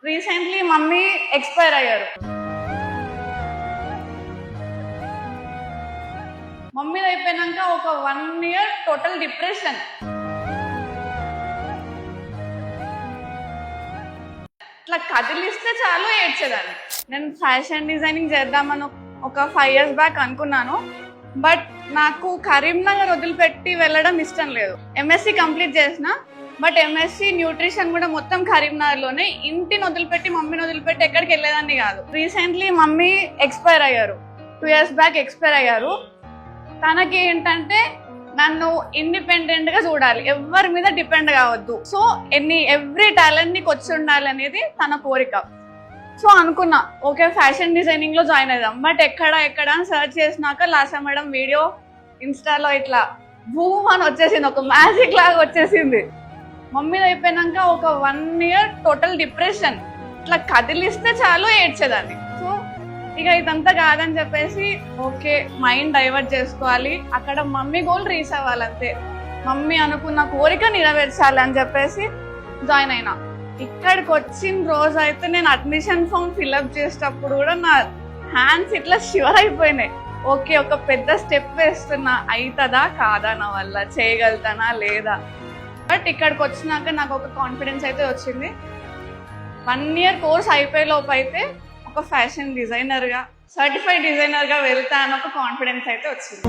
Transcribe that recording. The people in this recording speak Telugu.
రీసెంట్లీ మమ్మీ ఎక్స్పైర్ అయ్యారు. మమ్మీ అయిపోయినాక ఒక 1 year టోటల్ డిప్రెషన్. ఇట్లా కదిలిస్తే చాలు ఏడ్చేదాన్ని. నేను ఫ్యాషన్ డిజైనింగ్ చేద్దామని ఒక 5 years బ్యాక్ అనుకున్నాను. బట్ నాకు కరీంనగర్ వదిలిపెట్టి వెళ్ళడం ఇష్టం లేదు. ఎంఎస్సి కంప్లీట్ చేసిన, బట్ ఎంఎస్సి న్యూట్రిషన్ కూడా మొత్తం కరీంనగర్లోనే. ఇంటిని వదిలిపెట్టి మమ్మీని వదిలిపెట్టి ఎక్కడికి వెళ్ళేదాన్ని కాదు. రీసెంట్లీ మమ్మీ ఎక్స్పైర్ అయ్యారు. 2 years బ్యాక్ ఎక్స్పైర్ అయ్యారు. తనకి ఏంటంటే నన్ను ఇండిపెండెంట్ గా చూడాలి, ఎవరి మీద డిపెండ్ కావద్దు. సో ఎవ్రీ టాలెంట్ నీకు వచ్చి ఉండాలి అనేది తన కోరిక. సో అనుకున్నా ఓకే ఫ్యాషన్ డిజైనింగ్ లో జాయిన్ అవుదాం. బట్ ఎక్కడ అని సర్చ్ చేసినాక లాసా మేడం వీడియో ఇన్స్టాలో ఇట్లా బూమ్ అని వచ్చేసింది, ఒక మ్యాజిక్ లాగా వచ్చేసింది. మమ్మీ అయిపోయినాక ఒక 1 year టోటల్ డిప్రెషన్. ఇట్లా కదిలిస్తే చాలు ఏడ్చేదాన్ని. సో ఇక ఇదంతా కాదని చెప్పేసి ఓకే మైండ్ డైవర్ట్ చేసుకోవాలి, అక్కడ మమ్మీ గోల్ రీచ్ అవ్వాలంతే, మమ్మీ అనుకున్న కోరిక నెరవేర్చాలి అని చెప్పేసి జాయిన్ అయినా. ఇక్కడికి వచ్చిన రోజు అయితే నేను అడ్మిషన్ ఫామ్ ఫిల్అప్ చేసేటప్పుడు కూడా నా హ్యాండ్స్ ఇట్లా షివర్ అయిపోయినాయి. ఓకే ఒక పెద్ద స్టెప్ వేస్తున్నా, అవుతుందా కాదా, నా వల్ల చేయగలుగుతానా లేదా. బట్ ఇక్కడికి వచ్చినాక నాకు ఒక కాన్ఫిడెన్స్ అయితే వచ్చింది. 1 year కోర్స్ అయిపోయే లోపు అయితే ఒక ఫ్యాషన్ డిజైనర్గా, సర్టిఫైడ్ డిజైనర్గా వెళ్తా అని ఒక కాన్ఫిడెన్స్ అయితే వచ్చింది.